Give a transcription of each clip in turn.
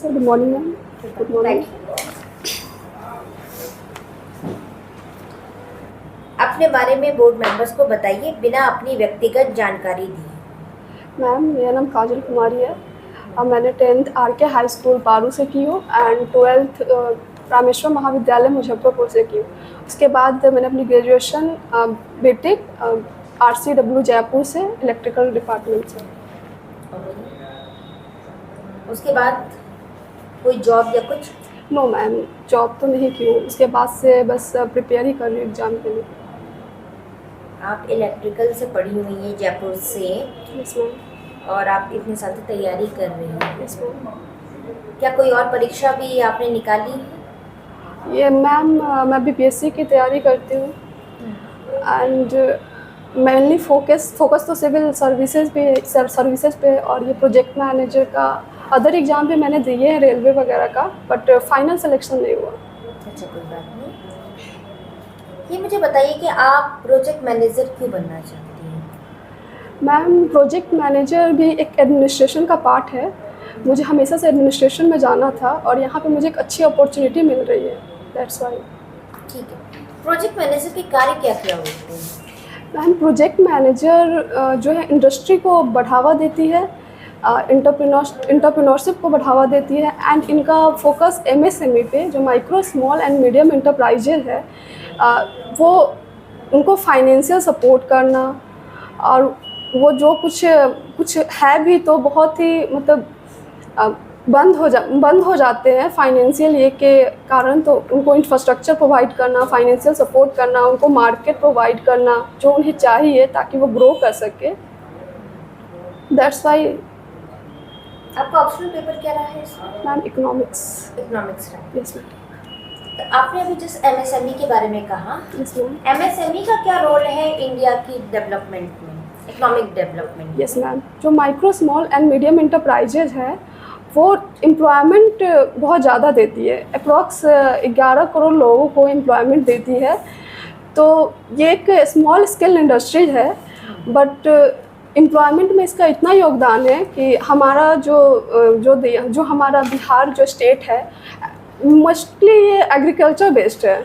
Sir, good morning ma'am. Good morning. अपने बारे में बोर्ड मेंबर्स को बताइए बिना अपनी व्यक्तिगत जानकारी दिए। मैम, मेरा नाम काजल कुमारी है और मैंने 10th RK high school Paru से की हूँ एंड 12th रामेश्वर महाविद्यालय मुजफ्फरपुर से की हूँ। उसके बाद मैंने अपनी ग्रेजुएशन बीटेक RCW जयपुर से इलेक्ट्रिकल डिपार्टमेंट से। उसके बाद कोई जॉब या कुछ? नो मैम, जॉब तो नहीं की हूँ। उसके बाद से बस प्रिपेयर ही कर रही हूँ एग्ज़ाम के लिए। आप इलेक्ट्रिकल से पढ़ी हुई हैं जयपुर से। Yes ma'am. और आप इतने साल से तैयारी कर रही हैं। Yes ma'am. क्या कोई और परीक्षा भी आपने निकाली? ये मैम, मैं BPSC की तैयारी करती हूँ एंड मेनली फोकस तो सिविल सर्विसेज पे और ये प्रोजेक्ट मैनेजर का अदर एग्ज़ाम भी मैंने दिए हैं रेलवे वगैरह का, बट फाइनल सिलेक्शन नहीं हुआ। अच्छा, कोई बात नहीं। ये मुझे बताइए कि आप प्रोजेक्ट मैनेजर क्यों बनना चाहती हैं? मैम, प्रोजेक्ट मैनेजर भी एक एडमिनिस्ट्रेशन का पार्ट है। मुझे हमेशा से एडमिनिस्ट्रेशन में जाना था और यहाँ पे मुझे एक अच्छी अपॉर्चुनिटी मिल रही है, दैट्स वाई। ठीक है, प्रोजेक्ट मैनेजर के कार्य क्या क्या होते हैं? मैम, प्रोजेक्ट मैनेजर जो है इंडस्ट्री को बढ़ावा देती है, एंटरप्रेन्योरशिप को बढ़ावा देती है एंड इनका फोकस MSME पे, जो micro small and medium enterprises है, वो उनको फाइनेंशियल सपोर्ट करना और वो जो कुछ है भी तो बहुत ही मतलब बंद हो जाते हैं फाइनेंशियल ये के कारण, तो उनको इंफ्रास्ट्रक्चर प्रोवाइड करना, फाइनेंशियल सपोर्ट करना, उनको मार्केट प्रोवाइड करना जो उन्हें चाहिए ताकि वो ग्रो कर सके, दैट्स वाई। आपका ऑप्शनल पेपर क्या रहा है इसमें? मैम, इकोनॉमिक्स रहा है। Yes ma'am. तो आपने अभी जिस MSME के बारे में कहा, यस मैम। MSME का क्या रोल है इंडिया की डेवलपमेंट में, इकोनॉमिक डेवलपमेंट? यस मैम, जो micro small and medium enterprises है वो एम्प्लॉयमेंट बहुत ज़्यादा देती है, अप्रॉक्स 11 करोड़ लोगों को एम्प्लॉयमेंट देती है। तो ये एक स्मॉल स्केल इंडस्ट्री है, बट एम्प्लॉयमेंट में इसका इतना योगदान है कि हमारा जो हमारा बिहार जो स्टेट है मोस्टली ये एग्रीकल्चर बेस्ड है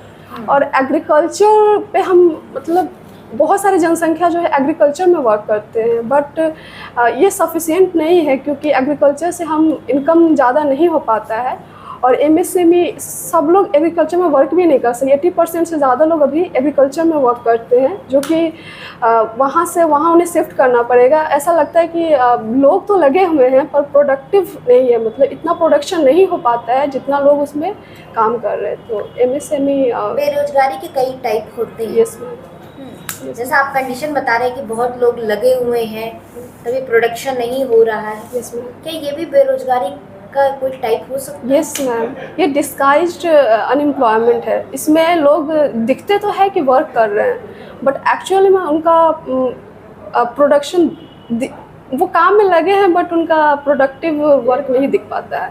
और एग्रीकल्चर पे हम मतलब बहुत सारी जनसंख्या जो है एग्रीकल्चर में वर्क करते हैं, बट ये सफिशिएंट नहीं है क्योंकि एग्रीकल्चर से हम इनकम ज़्यादा नहीं हो पाता है और MSME सब लोग एग्रीकल्चर में वर्क भी नहीं कर सकते। 80% से ज़्यादा लोग अभी एग्रीकल्चर में वर्क करते हैं, जो कि वहाँ से वहाँ उन्हें शिफ्ट करना पड़ेगा। ऐसा लगता है कि लोग तो लगे हुए हैं पर प्रोडक्टिव नहीं है, मतलब इतना प्रोडक्शन नहीं हो पाता है जितना लोग उसमें काम कर रहे हैं। तो MSME बेरोजगारी के कई टाइप होते हैं। Yes ma'am. जैसा आप कंडीशन बता रहे हैं कि बहुत लोग लगे हुए हैं तभी प्रोडक्शन नहीं हो रहा है। Yes ma'am. क्या ये भी बेरोजगारी का कोई टाइप हो सकता है? यस मैम, ये डिस्गाइज्ड अनएम्प्लॉयमेंट है। इसमें लोग दिखते तो है कि वर्क कर रहे हैं बट एक्चुअली में उनका प्रोडक्शन वो काम में लगे हैं बट उनका प्रोडक्टिव वर्क नहीं दिख पाता है।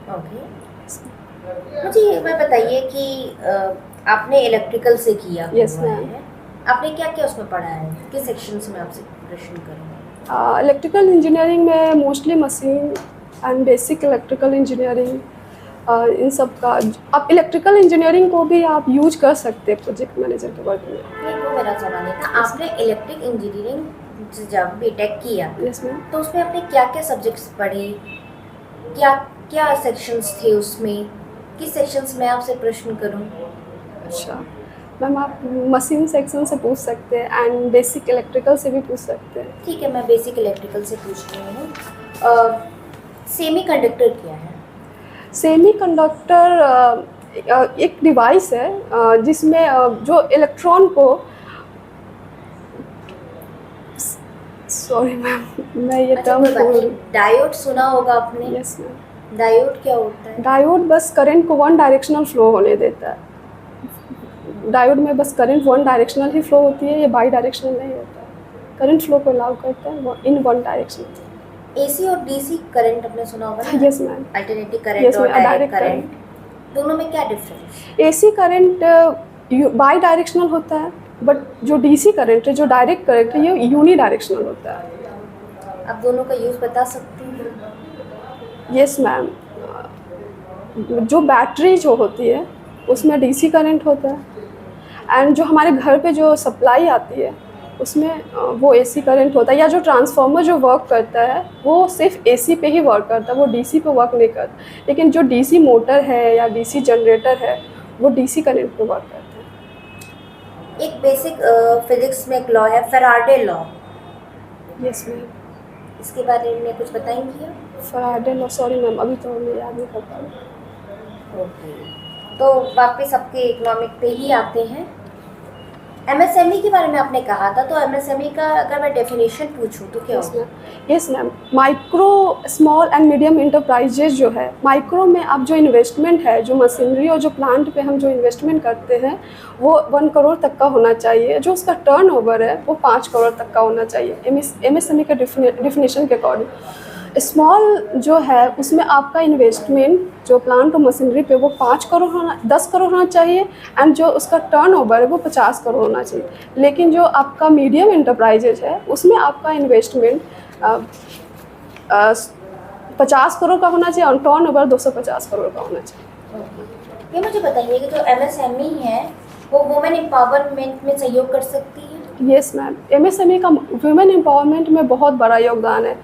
ओके, मुझे ये बात बताइए कि आपने इलेक्ट्रिकल से किया यस हुआ मैम। है, आपने क्या क्या उसमें पढ़ा है? किस सेक्शंस में आपसे प्रश्न करूँगा? इलेक्ट्रिकल इंजीनियरिंग में mostly machine and basic electrical engineering, इन सब का। अब इलेक्ट्रिकल इंजीनियरिंग को भी आप यूज कर सकते हैं प्रोजेक्ट मैनेजर के वर्क में। नहीं, वो मेरा सवाल नहीं था। आपने इलेक्ट्रिक इंजीनियरिंग जब बीटेक किया, यस मैम। तो उसमें आपने क्या क्या सब्जेक्ट्स पढ़े, क्या क्या सेक्शंस थे उसमें, किस सेक्शंस में आपसे प्रश्न करूं? अच्छा मैम, आप मशीन सेक्शन से पूछ सकते हैं एंड बेसिक इलेक्ट्रिकल से भी पूछ सकते हैं। ठीक है, मैं बेसिक इलेक्ट्रिकल से पूछ रही हूँ। सेमीकंडक्टर क्या है? सेमीकंडक्टर एक डिवाइस है जिसमें जो इलेक्ट्रॉन को, सॉरी मैम मैं ये टर्म को, डायोड सुना होगा आपने? Yes ma'am. डायोड क्या होता है? डायोड बस करंट को वन डायरेक्शनल फ्लो होने देता है। डायोड में बस करंट वन डायरेक्शनल ही फ्लो होती है, ये बाई डायरेक्शनल नहीं होता है। करंट फ्लो को अलाउ करता है इन वन डायरेक्शन। AC और DC करंट आपने सुना होगा ना? Yes ma'am. अल्टरनेटिंग करंट और डायरेक्ट करंट, दोनों में क्या difference? AC current by directional होता है बट जो DC करंट है, जो डायरेक्ट करंट है, ये यूनी डायरेक्शनल होता है। आप दोनों का यूज़ बता सकते हैं? यस मैम, जो बैटरी जो होती है उसमें डीसी करंट होता है, एंड जो हमारे घर पे जो सप्लाई आती है उसमें वो एसी करंट होता है, या जो ट्रांसफार्मर जो वर्क करता है वो सिर्फ एसी पे ही वर्क करता है, वो डीसी पे वर्क नहीं करता। लेकिन जो डीसी मोटर है या डीसी जनरेटर है वो डीसी करंट पे वर्क करता है। एक बेसिक फिजिक्स में एक लॉ है, फैराडे लॉ। Yes ma'am. इसके बारे में कुछ बताएंगी आप? फैराडे लॉ, सॉरी मैम अभी तो मैं याद नहीं कर पा रही। ओके, तो वापस आपके इकोनॉमिक पे ही आते हैं। एमएसएमई के बारे में आपने कहा था, तो एमएसएमई का अगर मैं डेफिनेशन पूछूं तो क्या होगा? Yes ma'am, micro small and medium enterprises जो है, माइक्रो में आप जो इन्वेस्टमेंट है, जो मशीनरी और जो प्लांट पे हम जो इन्वेस्टमेंट करते हैं वो 1 करोड़ तक का होना चाहिए। जो उसका टर्नओवर है वो 5 करोड़ तक का होना चाहिए एमएसएमई के डेफिनेशन के अकॉर्डिंग। स्मॉल जो है उसमें आपका इन्वेस्टमेंट जो प्लांट और मशीनरी पे वो 10 करोड़ होना चाहिए, एंड जो उसका टर्नओवर है वो 50 करोड़ होना चाहिए। लेकिन जो आपका मीडियम इंटरप्राइजेज है उसमें आपका इन्वेस्टमेंट 50 करोड़ का होना चाहिए और टर्नओवर 250 करोड़ का होना चाहिए। ये मुझे बताइए कि जो एमएसएमई है वो वुमेन एम्पावरमेंट में सहयोग कर सकती है? यस मैम, एमएसएमई का वुमेन एम्पावरमेंट में बहुत बड़ा योगदान है।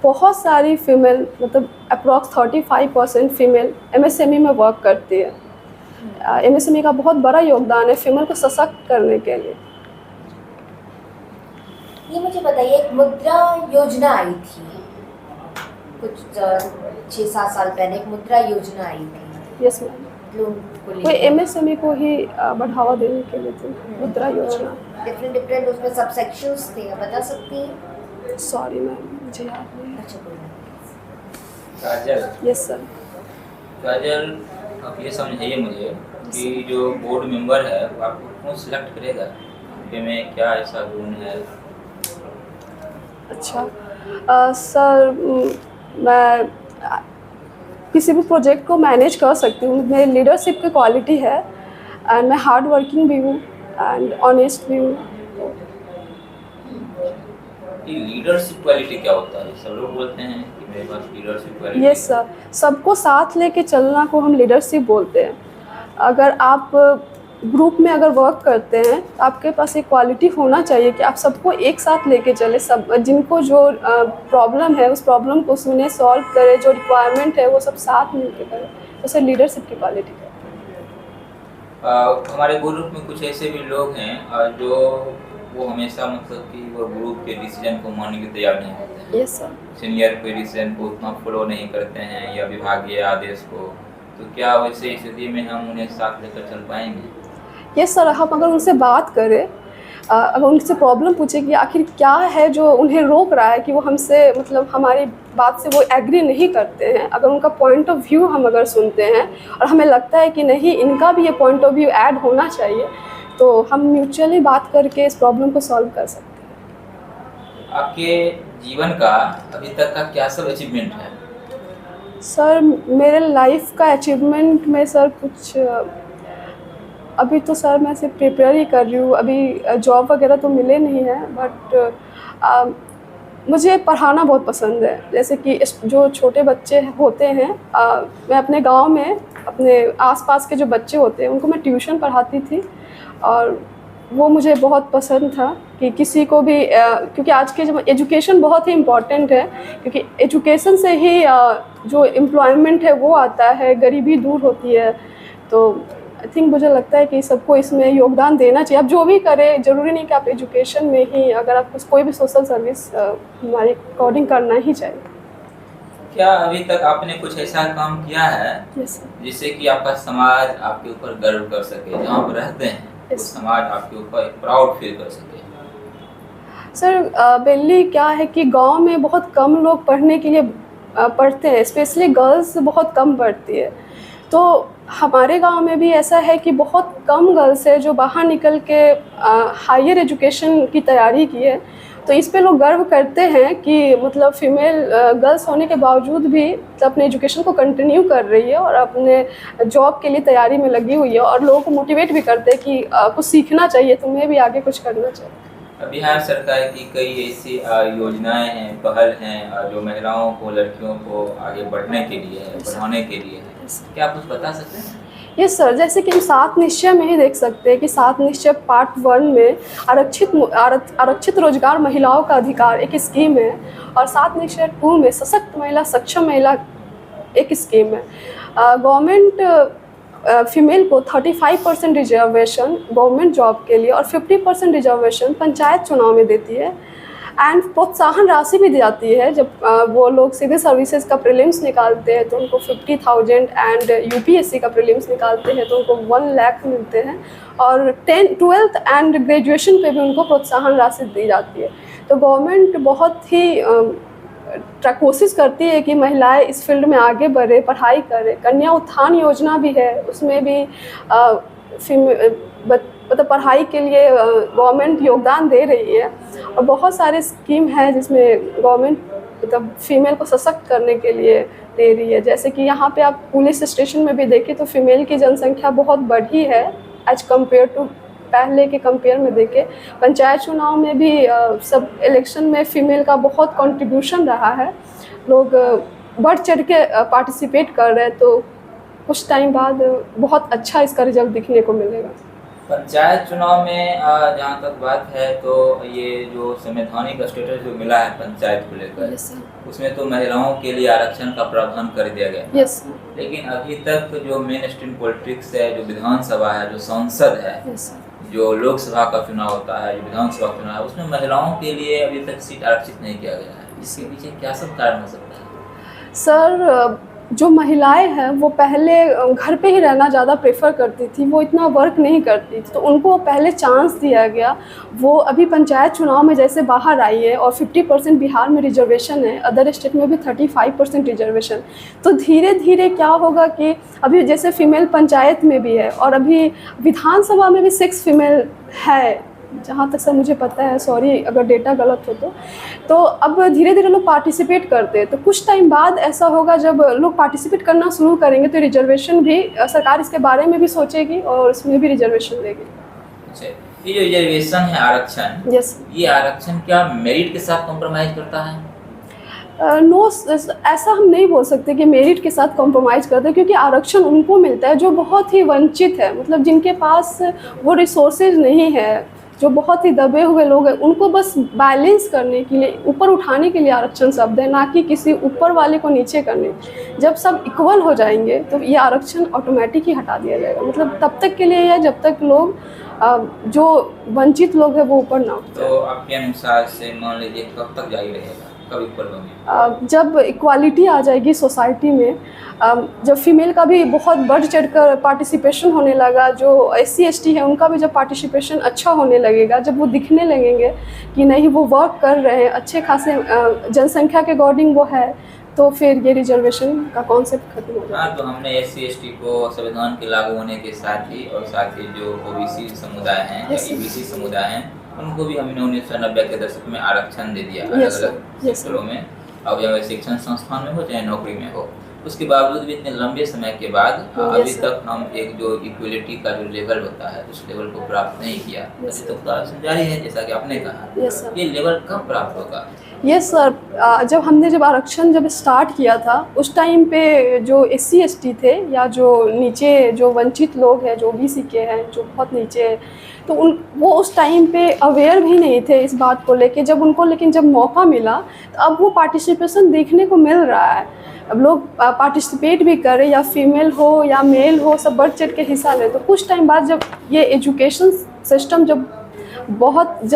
बहुत सारी फीमेल, मतलब अप्रॉक्स 35% फीमेल एमएसएमई में वर्क करती है। एमएसएमई का बहुत बड़ा योगदान है फीमेल को सशक्त करने के लिए। ये मुझे बताइए, एक मुद्रा योजना आई थी कुछ 6-7 साल पहले, एक मुद्रा योजना आई थी। यस मैम, वो एमएसएमई को ही बढ़ावा देने के लिए थी मुद्रा योजना। डिफरेंट उसमें सबसेक्शंस थे, आप बता सकती हैं? सॉरी मैम, मुझे याद नहीं। अच्छा, कोई नहीं। काजल। Yes sir. काजल, आप ये समझाइए मुझे कि जो बोर्ड मेंबर है वो आपको कौन सिलेक्ट करेगा? आपके में क्या ऐसा गुण है? अच्छा सर, मैं किसी भी प्रोजेक्ट को मैनेज कर सकती हूँ। मेरी लीडरशिप की क्वालिटी है, एंड मैं हार्ड वर्किंग भी हूँ एंड ऑनेस्ट भी हूँ। ये लीडरशिप क्वालिटी क्या होता है? सब लोग बोलते हैं कि मेरे पास लीडरशिप क्वालिटी। यस सर, सबको साथ लेके चलना को हम लीडरशिप बोलते हैं। अगर आप ग्रुप में अगर वर्क करते हैं तो आपके पास एक क्वालिटी होना चाहिए कि आप सबको एक साथ लेके चले, सब जिनको जो प्रॉब्लम है उस प्रॉब्लम को सुने, सॉल्व करें, जो रिक्वायरमेंट है वो सब साथ मिलकर करें, उसे लीडरशिप की क्वालिटी कहते हैं। हमारे ग्रुप में कुछ ऐसे भी लोग हैं जो वो हमेशा मतलब कि वो ग्रुप के डिसीजन को मानने के तैयार नहीं होते हैं। Yes sir. सीनियर के डिसीजन को उतना फॉलो नहीं करते हैं या विभागीय आदेश को, तो क्या वैसे स्थिति में हम उन्हें साथ लेकर चल पाएंगे? यस सर, हम अगर उनसे बात करें, अगर उनसे प्रॉब्लम पूछे कि आखिर क्या है जो उन्हें रोक रहा है कि वो हमसे, मतलब हमारी बात से वो एग्री नहीं करते हैं, अगर उनका पॉइंट ऑफ व्यू हम अगर सुनते हैं और हमें लगता है कि नहीं इनका भी ये पॉइंट ऑफ व्यू ऐड होना चाहिए, तो हम म्यूचुअली बात करके इस प्रॉब्लम को सॉल्व कर सकते हैं। आपके जीवन का अभी तक का क्या सब अचीवमेंट है? सर मेरे लाइफ का अचीवमेंट में सर कुछ, अभी तो सर मैं सिर्फ प्रिपेयर ही कर रही हूँ, अभी जॉब वगैरह तो मिले नहीं है, बट मुझे पढ़ाना बहुत पसंद है। जैसे कि जो छोटे बच्चे होते हैं, मैं अपने गांव में अपने आसपास के जो बच्चे होते हैं उनको मैं ट्यूशन पढ़ाती थी, और वो मुझे बहुत पसंद था कि किसी को भी, क्योंकि आज के जो एजुकेशन बहुत ही इम्पॉर्टेंट है, क्योंकि एजुकेशन से ही जो एम्प्लॉयमेंट है वो आता है, गरीबी दूर होती है। तो आई थिंक मुझे लगता है कि सबको इसमें योगदान देना चाहिए। आप जो भी करें, ज़रूरी नहीं कि आप एजुकेशन में ही, अगर आप कोई भी सोशल सर्विस हमारे अकॉर्डिंग करना ही चाहिए। क्या अभी तक आपने कुछ ऐसा काम किया है जिससे कि आपका समाज आपके ऊपर गर्व कर सके, जहाँ पर रहते हैं वो समाज आपके ऊपर प्राउड फील कर सके? सर बेली क्या है कि गांव में बहुत कम लोग पढ़ने के लिए पढ़ते हैं, स्पेशली गर्ल्स बहुत कम पढ़ती है। तो हमारे गांव में भी ऐसा है कि बहुत कम गर्ल्स है जो बाहर निकल के हायर एजुकेशन की तैयारी की है। तो इस पे लोग गर्व करते हैं कि मतलब फ़ीमेल गर्ल्स होने के बावजूद भी अपने एजुकेशन को कंटिन्यू कर रही है और अपने जॉब के लिए तैयारी में लगी हुई है, और लोगों को मोटिवेट भी करते हैं कि कुछ सीखना चाहिए, तुम्हें भी आगे कुछ करना चाहिए। बिहार सरकार की कई ऐसी योजनाएं हैं, पहल हैं जो महिलाओं को, लड़कियों को आगे बढ़ने के लिए है, बढ़ाने के लिए है। क्या आप कुछ बता सकते हैं? यस सर, जैसे कि हम 7 निश्चय में ही देख सकते हैं कि 7 निश्चय पार्ट 1 में आरक्षित रोजगार महिलाओं का अधिकार एक स्कीम है, और 7 निश्चय 2 में सशक्त महिला, सक्षम महिला एक स्कीम है। गवर्नमेंट फीमेल को 35% रिजर्वेशन गवर्नमेंट जॉब के लिए और 50% रिजर्वेशन पंचायत चुनाव में देती है, एंड प्रोत्साहन राशि भी दी जाती है। जब वो लोग सिविल सर्विसेज का प्रीलिम्स निकालते हैं तो उनको 50,000 एंड यूपीएससी का प्रीलिम्स निकालते हैं तो उनको 1 लाख मिलते हैं, और 12th एंड ग्रेजुएशन पे भी उनको प्रोत्साहन राशि दी जाती है। तो गवर्नमेंट बहुत ही कोशिश करती है कि महिलाएं इस फील्ड में आगे बढ़े, पढ़ाई करें। कन्या उत्थान योजना भी है, उसमें भी मतलब पढ़ाई के लिए गवर्नमेंट योगदान दे रही है, और बहुत सारे स्कीम है जिसमें गवर्नमेंट मतलब फीमेल को सशक्त करने के लिए दे रही है। जैसे कि यहाँ पे आप पुलिस स्टेशन में भी देखें तो फीमेल की जनसंख्या बहुत बढ़ी है एज कम्पेयर टू पहले के कंपेयर में देखें। पंचायत चुनाव में भी सब इलेक्शन में फ़ीमेल का बहुत कंट्रीब्यूशन रहा है, लोग बढ़ चढ़ के पार्टिसिपेट कर रहे हैं, तो कुछ टाइम बाद बहुत अच्छा इसका रिजल्ट दिखने को मिलेगा। पंचायत चुनाव में जहाँ तक बात है तो ये जो संवैधानिक स्टेटस जो मिला है पंचायत को लेकर, उसमें तो महिलाओं के लिए आरक्षण का प्रावधान कर दिया गया। यस। लेकिन अभी तक जो मेन स्ट्रीम पॉलिटिक्स है, जो विधानसभा है, जो संसद है, जो लोकसभा का चुनाव होता है, जो विधानसभा का चुनाव है, उसमें महिलाओं के लिए अभी तक सीट आरक्षित नहीं किया गया है। इसके पीछे क्या सब कारण हो सकता है? सर, जो महिलाएं हैं वो पहले घर पे ही रहना ज़्यादा प्रेफर करती थी, वो इतना वर्क नहीं करती थी, तो उनको पहले चांस दिया गया। वो अभी पंचायत चुनाव में जैसे बाहर आई है, और 50% बिहार में रिजर्वेशन है, अदर स्टेट में भी 35% रिजर्वेशन। तो धीरे धीरे क्या होगा कि अभी जैसे फीमेल पंचायत में भी है, और अभी विधानसभा में भी 6 फीमेल है, जहाँ तक सर मुझे पता है, सॉरी अगर डेटा गलत हो तो अब धीरे धीरे लोग पार्टिसिपेट करते हैं। तो कुछ टाइम बाद ऐसा होगा जब लोग पार्टिसिपेट करना शुरू करेंगे तो रिजर्वेशन भी सरकार इसके बारे में भी सोचेगी और उसमें भी रिजर्वेशन देगी। अच्छा, ये जो रिजर्वेशन है, आरक्षण, यस, ये आरक्षण क्या मेरिट के साथ कॉम्प्रोमाइज करता है? नो, ऐसा हम नहीं बोल सकते कि मेरिट के साथ कॉम्प्रोमाइज़ करते हैं, क्योंकि आरक्षण उनको मिलता है जो बहुत ही वंचित है, मतलब जिनके पास वो रिसोर्सेज नहीं है, जो बहुत ही दबे हुए लोग हैं, उनको बस बैलेंस करने के लिए, ऊपर उठाने के लिए आरक्षण शब्द है, ना कि किसी ऊपर वाले को नीचे करने। जब सब इक्वल हो जाएंगे तो ये आरक्षण ऑटोमेटिक ही हटा दिया जाएगा। मतलब तब तक के लिए है जब तक लोग जो वंचित लोग हैं वो ऊपर ना उठ जाए। तो आपके अनुसार से मान लीजिए कब तक जारी रहेगा, कब ऊपर होंगे? जब इक्वालिटी आ जाएगी सोसाइटी में, जब फीमेल का भी बहुत बढ़ चढ़कर पार्टिसिपेशन होने लगा, जो SC ST है उनका भी जब पार्टिसिपेशन अच्छा होने लगेगा, जब वो दिखने लगेंगे कि नहीं वो वर्क कर रहे हैं, अच्छे खासे जनसंख्या के अकॉर्डिंग वो है, तो फिर ये रिजर्वेशन का कॉन्सेप्ट खत्म हो जाएगा। हाँ, तो हमने SC ST को संविधान के लागू होने के साथ ही, और साथ ही जो OBC समुदाय हैं या EBC समुदाय हैं, उनको भी हमने 1990 के दशक में आरक्षण दे दिया अलग अलग क्षेत्रों में, अब चाहे शिक्षण संस्थान में हो चाहे नौकरी में हो। उसके बावजूद भी इतने लंबे समय के बाद अभी तक हम एक जो इक्वलिटी का जो लेवल होता है उस लेवल को प्राप्त नहीं किया। अभी तक तो आरक्षण जारी है, जैसा कि आपने कहा। ये लेवल कब प्राप्त होगा? यस सर, जब आरक्षण स्टार्ट किया था उस टाइम पे जो SC ST थे, या जो नीचे जो वंचित लोग हैं, जो OBC के हैं, जो बहुत नीचे हैं, तो वो उस टाइम पे अवेयर भी नहीं थे इस बात को लेके। लेकिन जब मौका मिला तो अब वो पार्टिसिपेशन देखने को मिल रहा है। अब लोग पार्टिसिपेट भी करें, या फीमेल हो या मेल हो, सब बढ़ चढ़ के हिस्सा लें। तो कुछ टाइम बाद जब ये एजुकेशन सिस्टम जब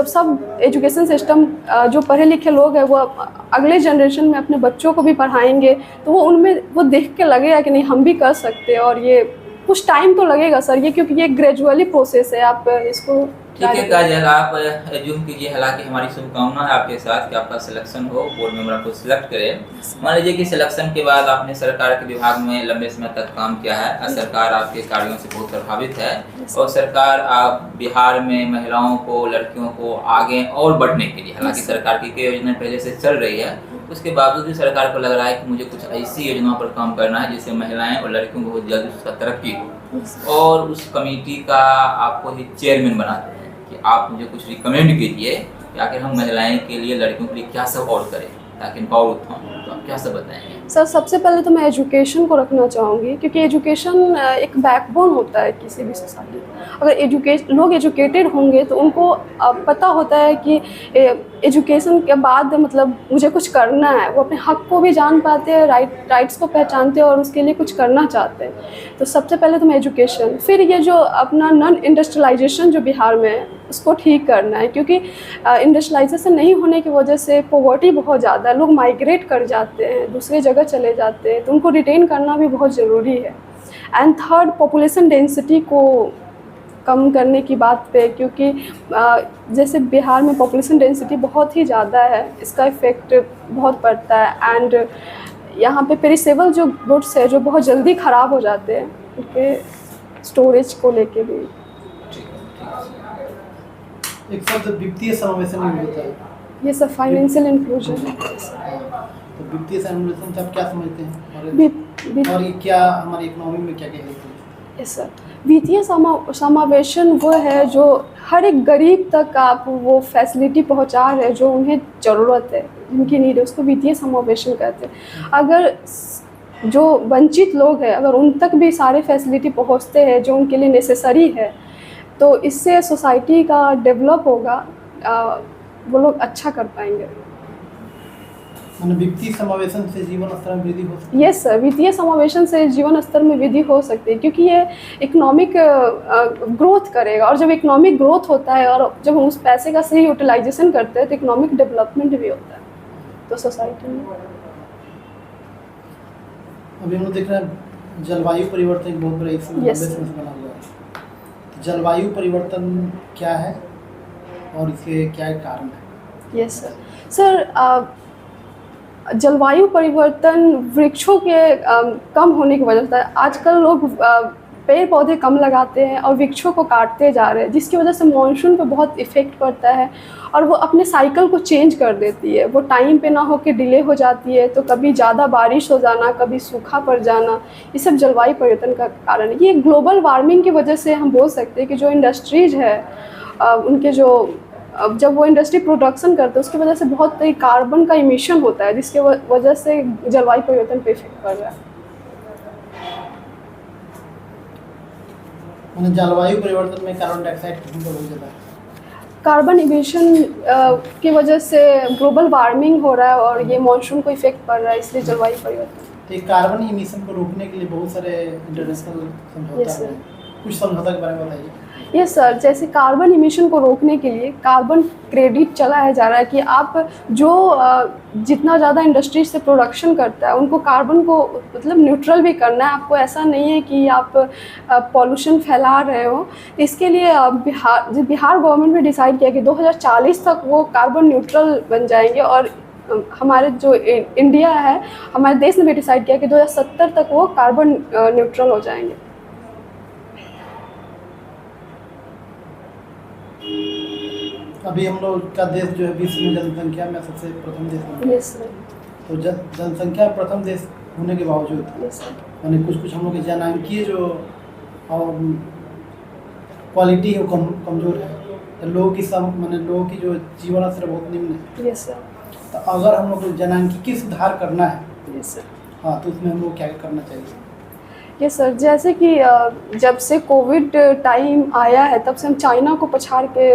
सब एजुकेशन सिस्टम जो पढ़े लिखे लोग हैं वो अगले जनरेशन में अपने बच्चों को भी पढ़ाएंगे, तो वो उनमें वो देख के लगेगा कि नहीं हम भी कर सकते हैं। और ये कुछ टाइम तो लगेगा सर, ये क्योंकि ये ग्रेजुअली प्रोसेस है, आप इसको ठीक है काजल, आप एज्यूम कीजिए, हालांकि हमारी शुभकामना है आपके साथ कि आपका सिलेक्शन हो, बोर्ड मेंबर आपको सिलेक्ट करे। मान लीजिए कि सिलेक्शन के बाद आपने सरकार के विभाग में लंबे समय तक काम किया है और सरकार आपके कार्यों से बहुत प्रभावित है, और सरकार आप बिहार में महिलाओं को, लड़कियों को आगे और बढ़ने के लिए, हालांकि सरकार की कई योजनाएं पहले से चल रही है, उसके बावजूद भी सरकार को लग रहा है कि मुझे कुछ ऐसी योजनाओं पर काम करना है जिससे महिलाएं और लड़कियों को बहुत जल्दी उसका तरक्की हो, और उस कमेटी का आपको ही चेयरमैन बनाते हैं। कि आप मुझे कुछ रिकमेंड कीजिए कि आखिर हम महिलाएं के लिए, लड़कियों के लिए क्या सब और करें ताकि इनका और उत्थान हो, तो आप क्या सब बताएंगे? सर सबसे पहले तो मैं एजुकेशन को रखना चाहूँगी, क्योंकि एजुकेशन एक बैकबोन होता है किसी भी सोसाइटी का। अगर लोग एजुकेटेड होंगे तो उनको पता होता है कि एजुकेशन के बाद मतलब मुझे कुछ करना है, वो अपने हक को भी जान पाते हैं, राइट्स को पहचानते हैं और उसके लिए कुछ करना चाहते हैं। तो सबसे पहले तो मैं एजुकेशन, फिर ये जो अपना नॉन इंडस्ट्रियलाइजेशन जो बिहार में है उसको ठीक करना है, क्योंकि इंडस्ट्रियलाइजेशन नहीं होने की वजह से पॉवर्टी बहुत ज़्यादा है, लोग माइग्रेट कर जाते हैं, दूसरी जगह चले जाते हैं, तो उनको रिटेन करना भी बहुत ज़रूरी है। एंड थर्ड, पॉपुलेशन डेंसिटी को कम करने की बात पे, क्योंकि जैसे बिहार में पॉपुलेशन डेंसिटी बहुत ही ज़्यादा है, इसका इफ़ेक्ट बहुत पड़ता है। एंड यहाँ पे पेरिसेबल जो गुड्स है जो बहुत जल्दी ख़राब हो जाते हैं, उनके स्टोरेज को लेके भी। एक शब्द वित्तीय समावेशन भी होता है। ये सब फाइनेंशियल इंक्लूजन। तो वित्तीय समावेशन से आप क्या समझते हैं और ये क्या हमारी इकोनॉमी में क्या क्या है? यस सर, वित्तीय समावेशन वो है जो हर एक गरीब तक आप वो फैसिलिटी पहुंचा रहे हैं जो उन्हें ज़रूरत है, जिनकी नीड है, उसको वित्तीय समावेशन कहते हैं। अगर जो वंचित लोग हैं अगर उन तक भी सारे फैसिलिटी पहुंचते हैं जो उनके लिए नेसेसरी है, तो इससे सोसाइटी का डेवलप होगा, वो लोग अच्छा कर पाएंगे। वित्तीय समावेशन से जीवन स्तर में वृद्धि हो सकती है? यस सर, वित्तीय समावेशन से जीवन स्तर में वृद्धि हो सकती है, क्योंकि ये इकोनॉमिक ग्रोथ करेगा, और जब इकोनॉमिक ग्रोथ होता है और जब हम उस पैसे का सही यूटिलाइजेशन करते हैं तो इकोनॉमिक डेवलपमेंट भी होता है तो सोसाइटी में। अभी हम लोग देख रहे हैं जलवायु परिवर्तन एक बहुत बड़ा इशू बना हुआ है। तो जलवायु परिवर्तन क्या है और इसके क्या कारण है? यस सर, जलवायु परिवर्तन वृक्षों के कम होने की वजह से आजकल लोग पेड़ पौधे कम लगाते हैं और वृक्षों को काटते जा रहे हैं, जिसकी वजह से मॉनसून पे बहुत इफ़ेक्ट पड़ता है और वो अपने साइकिल को चेंज कर देती है। वो टाइम पे ना होकर डिले हो जाती है, तो कभी ज़्यादा बारिश हो जाना, कभी सूखा पड़ जाना, ये सब जलवायु परिवर्तन का कारण है। ये ग्लोबल वार्मिंग की वजह से हम बोल सकते हैं कि जो इंडस्ट्रीज है उनके जो जब वो इंडस्ट्री प्रोडक्शन करते हैं उसकी वजह से बहुत ही कार्बन का इमिशन होता है, जिसके वजह से जलवायु परिवर्तन पे इफेक्ट पड़ रहा है। जलवायु परिवर्तन में कार्बन डाइऑक्साइड की भूमिका बहुत ज़्यादा है। कार्बन इमिशन की वजह से ग्लोबल वार्मिंग हो रहा है और ये मॉनसून को इफेक्ट पड़ रहा है, इसलिए जलवायु परिवर्तन। तो ये कार्बन इमिशन को रोकने के लिए बहुत सारे इंटरनेशनल समझौता हैं, कुछ समझौता के बारे में बताइए। यस सर, जैसे कार्बन इमिशन को रोकने के लिए कार्बन क्रेडिट चलाया जा रहा है कि आप जो जितना ज़्यादा इंडस्ट्री से प्रोडक्शन करता है उनको कार्बन को मतलब न्यूट्रल भी करना है। आपको ऐसा नहीं है कि आप पॉल्यूशन फैला रहे हो। इसके लिए बिहार गवर्नमेंट ने डिसाइड किया कि 2040 तक वो कार्बन न्यूट्रल बन जाएंगे, और हमारे जो इंडिया है, हमारे देश ने भी डिसाइड किया कि 2070 तक वो कार्बन न्यूट्रल हो जाएंगे। अभी हम लोग का देश जो है विश्व में जनसंख्या में सबसे प्रथम देश है। Yes sir. तो जनसंख्या प्रथम देश होने के बावजूद यानी कुछ हम लोग के जनांकीय जो क्वालिटी है वो कमज़ोर है, लोगों की जो जीवन स्तर बहुत निम्न है। Yes sir. तो अगर हम लोग को जनांकीय सुधार करना है, यस सर, हाँ, तो उसमें हम लोग क्या करना चाहिए? यस सर, जैसे कि जब से कोविड टाइम आया है तब से हम चाइना को पछाड़ के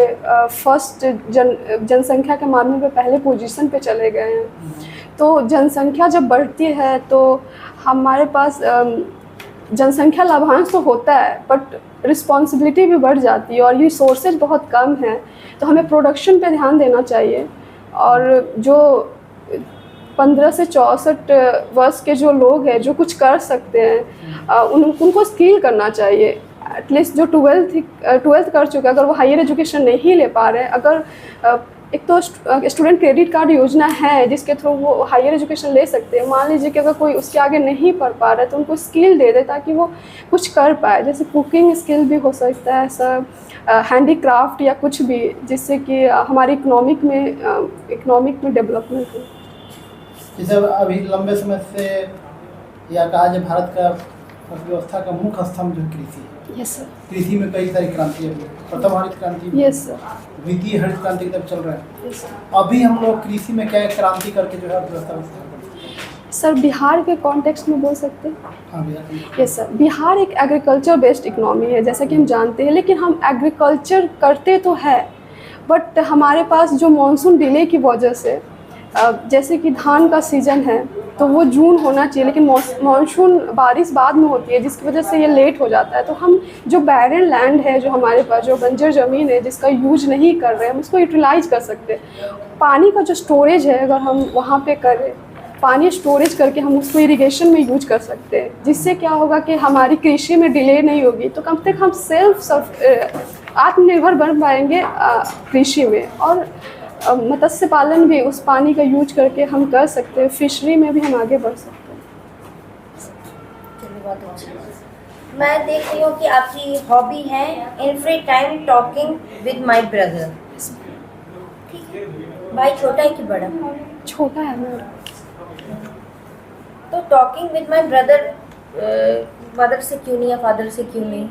फर्स्ट जनसंख्या के मामले में पहले पोजीशन पे चले गए हैं। तो जनसंख्या जब बढ़ती है तो हमारे पास जनसंख्या लाभांश तो होता है, बट रिस्पॉन्सिबिलिटी भी बढ़ जाती है और ये सोर्सेज बहुत कम है, तो हमें प्रोडक्शन पे ध्यान देना चाहिए। और जो 15 से 64 वर्ष के जो लोग हैं जो कुछ कर सकते हैं उनको स्किल करना चाहिए। एटलीस्ट जो 12th कर चुके, अगर वो हायर एजुकेशन नहीं ले पा रहे हैं, अगर एक तो स्टूडेंट क्रेडिट कार्ड योजना है जिसके थ्रू वो हायर एजुकेशन ले सकते हैं। मान लीजिए कि अगर कोई उसके आगे नहीं पढ़ पा रहा है तो उनको स्किल दे दे ताकि वो कुछ कर पाए, जैसे कुकिंग स्किल भी हो सकता है सर, हैंडीक्राफ्ट या कुछ भी, जिससे कि हमारी इकोनॉमिक में डेवलपमेंट हो। जैसे अभी लंबे समय से यह कहा जाए भारत का अर्थव्यवस्था का मुख्य स्तंभ जो कृषि है। Yes sir. कृषि में कई सारी क्रांति है, प्रथम हरित क्रांति, यस सर। द्वितीय हरित क्रांति तक चल रहा है। Yes sir. अभी हम लोग कृषि में क्या क्रांति करके जो है अर्थव्यवस्था में सुधार कर सकते हैं? सर बिहार के कॉन्टेक्स्ट में बोल सकते हैं। हाँ भैया। Yes sir. बिहार एक एग्रीकल्चर बेस्ड इकोनॉमी है जैसा कि हम जानते हैं, लेकिन हम एग्रीकल्चर करते तो है बट हमारे पास जो मॉनसून डिले की वजह से जैसे कि धान का सीज़न है तो वो जून होना चाहिए, लेकिन मॉनसून बारिश बाद में होती है जिसकी वजह से ये लेट हो जाता है। तो हम जो बैरन लैंड है, जो हमारे पास जो बंजर ज़मीन है जिसका यूज नहीं कर रहे हैं, हम उसको यूटिलाइज कर सकते हैं। पानी का जो स्टोरेज है अगर हम वहाँ पे करें, पानी स्टोरेज करके हम उसको इरिगेशन में यूज कर सकते हैं, जिससे क्या होगा कि हमारी कृषि में डिले नहीं होगी। तो कम से कम हम आत्मनिर्भर बन पाएंगे कृषि में, और मत्स्य पालन भी उस पानी का यूज करके हम कर सकते हैं। फिशरी में भी हम आगे बढ़ सकते हैं। चलिए बहुत अच्छा। मैं देख रही हूँ कि आपकी हॉबी है in free time talking with my brother. ठीक है, भाई छोटा है कि बड़ा? छोटा है मेरा। तो talking with my brother mother से क्यों नहीं या फादर से क्यों नहीं?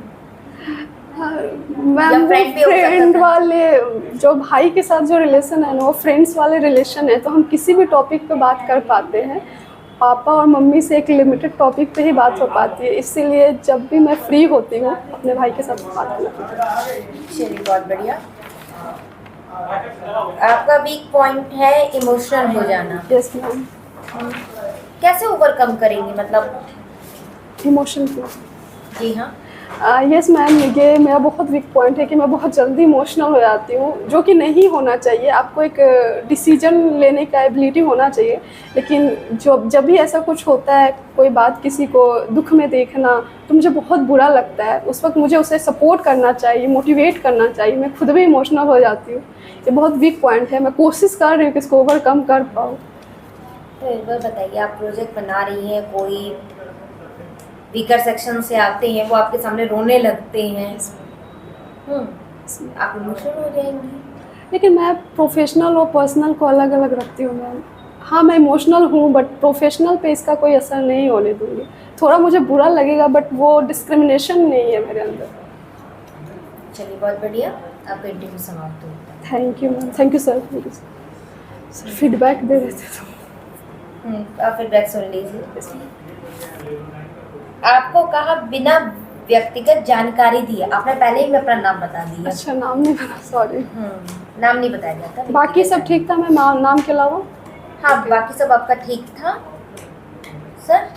मैम friend भी हो सकता फ्रेंड था। वाले जो भाई के साथ जो रिलेशन है ना वो फ्रेंड्स वाले रिलेशन है, तो हम किसी भी टॉपिक पे बात कर पाते हैं। पापा और मम्मी से एक लिमिटेड टॉपिक पे ही बात हो पाती है, इसीलिए जब भी मैं फ्री होती हूँ अपने भाई के साथ बात करती हूँ। चलिए बहुत बढ़िया। आपका वीक पॉइंट है इमोशनल हो जाना। Yes ma'am. कैसे ओवरकम करेंगे, मतलब? इमोशन को जी हाँ। यस मैम, ये मेरा बहुत वीक पॉइंट है कि मैं बहुत जल्दी इमोशनल हो जाती हूँ, जो कि नहीं होना चाहिए। आपको एक डिसीजन लेने का एबिलिटी होना चाहिए, लेकिन जब भी ऐसा कुछ होता है, कोई बात किसी को दुख में देखना, तो मुझे बहुत बुरा लगता है। उस वक्त मुझे उसे सपोर्ट करना चाहिए, मोटिवेट करना चाहिए। मैं खुद भी इमोशनल हो जाती हूँ। ये बहुत वीक पॉइंट है। मैं कोशिश कर रही हूँ कि इसको ओवरकम कर पाऊँ। तो एक बार बताइए, आप प्रोजेक्ट बना रही हैं, कोई वीकर सेक्शन से आते हैं, वो आपके सामने रोने लगते हैं, आप इमोशनल हो जाएंगी। लेकिन मैं प्रोफेशनल और पर्सनल को अलग अलग रखती हूँ मैम। हाँ, मैं इमोशनल हूँ बट प्रोफेशनल पे इसका कोई असर नहीं होने दूँगी। थोड़ा मुझे बुरा लगेगा बट वो डिस्क्रिमिनेशन नहीं है मेरे अंदर। चलिए बहुत बढ़िया, आपका इंटरव्यू समाप्त होता है। Thank you ma'am. Thank you sir. Sir feedback दे देते तो। आप फीडबैक सुन लीजिए। आपको कहा बिना व्यक्तिगत जानकारी दिए, आपने पहले ही अपना नाम बता दिया। अच्छा, नाम नहीं पता, सॉरी। नाम नहीं बताया जाता। बाकी सब ठीक था मैम, नाम के अलावा? हाँ, बाकी सब आपका ठीक था सर।